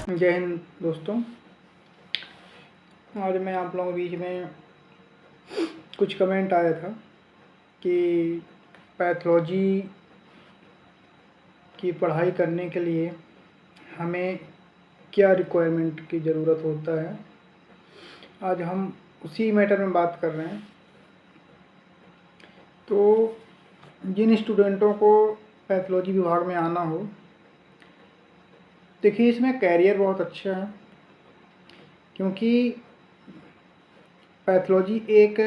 जय हिंद दोस्तों। आज मैं आप लोगों के बीच में कुछ कमेंट आया था कि पैथोलॉजी की पढ़ाई करने के लिए हमें क्या रिक्वायरमेंट की ज़रूरत होता है। आज हम उसी मैटर में बात कर रहे हैं। तो जिन स्टूडेंटों को पैथोलॉजी विभाग में आना हो, देखिए इसमें कैरियर बहुत अच्छा है, क्योंकि पैथोलॉजी एक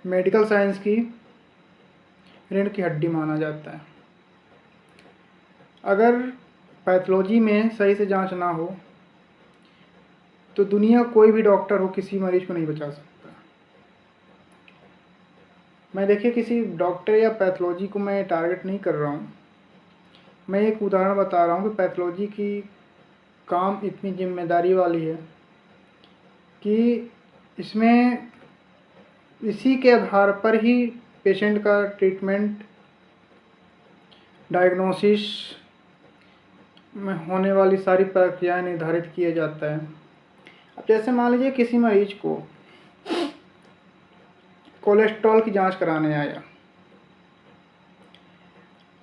मेडिकल साइंस की रीढ़ की हड्डी माना जाता है। अगर पैथोलॉजी में सही से जांच ना हो तो दुनिया कोई भी डॉक्टर हो किसी मरीज को नहीं बचा सकता। मैं देखिए किसी डॉक्टर या पैथोलॉजी को मैं टारगेट नहीं कर रहा हूँ, मैं एक उदाहरण बता रहा हूँ कि पैथोलॉजी की काम इतनी जिम्मेदारी वाली है कि इसमें इसी के आधार पर ही पेशेंट का ट्रीटमेंट, डायग्नोसिस में होने वाली सारी प्रक्रियाएं निर्धारित किया जाता है। अब जैसे मान लीजिए किसी मरीज को कोलेस्ट्रॉल की जांच कराने आया।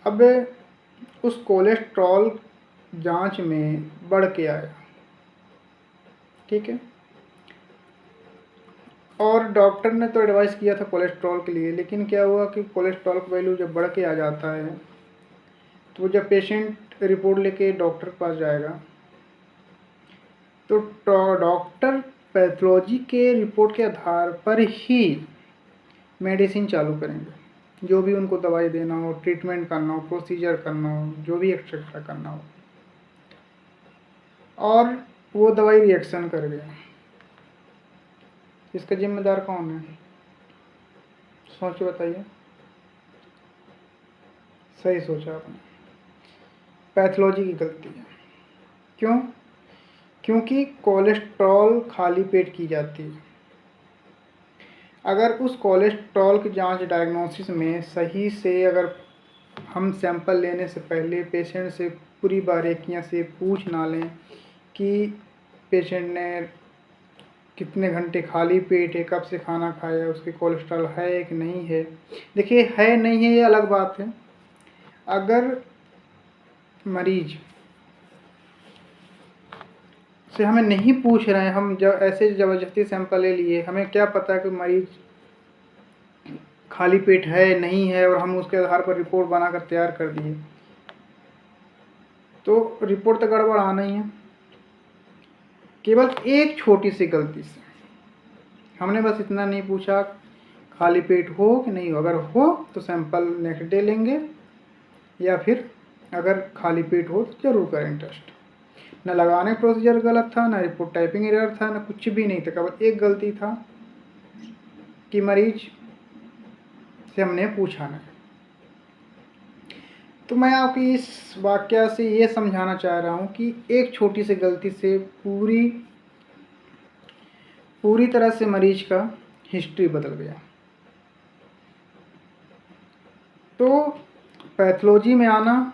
अब उस कोलेस्ट्रॉल जांच में बढ़ के आया, ठीक है, और डॉक्टर ने तो एडवाइस किया था कोलेस्ट्रॉल के लिए, लेकिन क्या हुआ कि कोलेस्ट्रॉल का वैल्यू जब बढ़ के आ जाता है तो जब पेशेंट रिपोर्ट लेके डॉक्टर के पास जाएगा तो डॉक्टर पैथोलॉजी के रिपोर्ट के आधार पर ही मेडिसिन चालू करेंगे। जो भी उनको दवाई देना हो, ट्रीटमेंट करना हो, प्रोसीजर करना हो, जो भी एक्स्ट्रा करना हो, और वो दवाई रिएक्शन कर गया, इसका जिम्मेदार कौन है? सोच के बताइए। सही सोचा आपने, पैथोलॉजी की गलती है। क्यों? क्योंकि कोलेस्ट्रॉल खाली पेट की जाती है। अगर उस कोलेस्ट्रॉल की जांच डायग्नोसिस में सही से अगर हम सैंपल लेने से पहले पेशेंट से पूरी बारीकियां से पूछ ना लें कि पेशेंट ने कितने घंटे खाली पेट है, कब से खाना खाया, उसके कोलेस्ट्रॉल है कि नहीं है। देखिए है नहीं है ये अलग बात है। अगर मरीज से हमें नहीं पूछ रहे हैं, हम जब ऐसे ज़बरदस्ती सैंपल ले लिए, हमें क्या पता कि मरीज खाली पेट है नहीं है, और हम उसके आधार पर रिपोर्ट बनाकर तैयार कर दिए, तो रिपोर्ट तो गड़बड़ आना ही है। केवल एक छोटी सी गलती से हमने बस इतना नहीं पूछा खाली पेट हो कि नहीं हो। अगर हो तो सैंपल नेक्स्ट डे लेंगे, या फिर अगर खाली पेट हो तो जरूर करें टेस्ट। न लगाने प्रोसीजर गलत था, न रिपोर्ट टाइपिंग एरर था, न कुछ भी नहीं था। केवल एक गलती था कि मरीज से हमने पूछा नहीं। तो मैं आपकी इस वाकया से ये समझाना चाह रहा हूँ कि एक छोटी सी गलती से पूरी तरह से मरीज का हिस्ट्री बदल गया। तो पैथोलॉजी में आना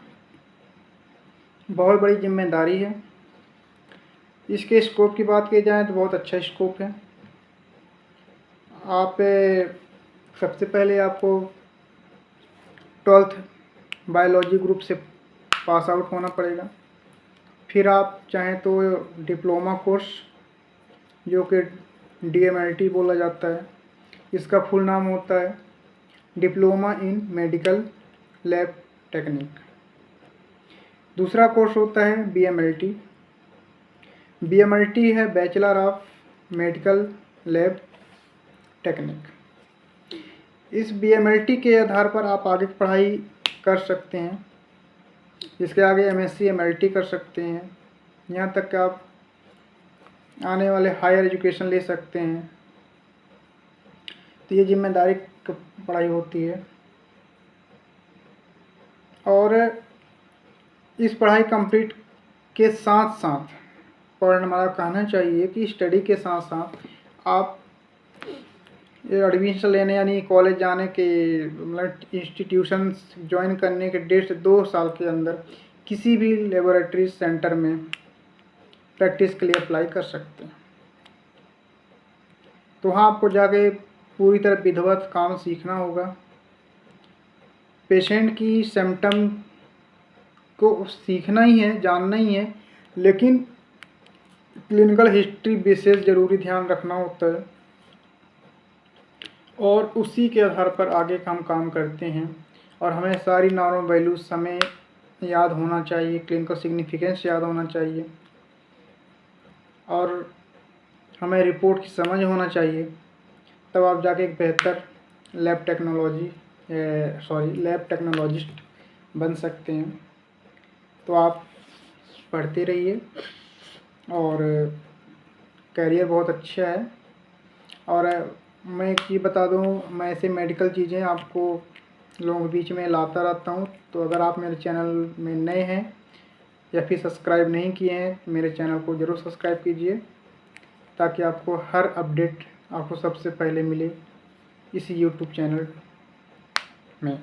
बहुत बड़ी जिम्मेदारी है। इसके स्कोप की बात की जाए तो बहुत अच्छा स्कोप है। आप सबसे पहले आपको 12th बायोलॉजी ग्रुप से पास आउट होना पड़ेगा। फिर आप चाहें तो डिप्लोमा कोर्स, जो कि DMLT बोला जाता है, इसका फुल नाम होता है diploma in medical lab technique. दूसरा कोर्स होता है BMLT। BMLT है bachelor of medical lab technique. इस BMLT के आधार पर आप आगे की पढ़ाई कर सकते हैं। इसके आगे MSc MLT कर सकते हैं, यहाँ तक कि आप आने वाले हायर एजुकेशन ले सकते हैं। तो ये जिम्मेदारी की पढ़ाई होती है। और इस पढ़ाई कंप्लीट के साथ साथ हमारा कहना चाहिए कि स्टडी के साथ साथ आप एडमिशन लेने यानी कॉलेज जाने के मतलब इंस्टीट्यूशन ज्वाइन करने के 1.5 से 2 साल के अंदर किसी भी लेबोरेटरी सेंटर में प्रैक्टिस के लिए अप्लाई कर सकते हैं। तो वहाँ आपको जाके पूरी तरह विधिवत काम सीखना होगा। पेशेंट की सिम्टम को सीखना ही है, जानना ही है, लेकिन क्लिनिकल हिस्ट्री विशेष ज़रूरी ध्यान रखना होता है और उसी के आधार पर आगे हम काम करते हैं। और हमें सारी नॉर्मल वैल्यूज समय याद होना चाहिए, क्लिनिकल सिग्निफिकेंस याद होना चाहिए और हमें रिपोर्ट की समझ होना चाहिए। तब आप जाके एक बेहतर लैब टेक्नोलॉजिस्ट बन सकते हैं। तो आप पढ़ते रहिए और करियर बहुत अच्छा है। और मैं एक चीज़ बता दूँ, मैं ऐसे मेडिकल चीज़ें आपको लोगों के बीच में लाता रहता हूँ। तो अगर आप मेरे चैनल में नए हैं या फिर सब्सक्राइब नहीं किए हैं, मेरे चैनल को ज़रूर सब्सक्राइब कीजिए ताकि आपको हर अपडेट आपको सबसे पहले मिले इसी यूट्यूब चैनल में।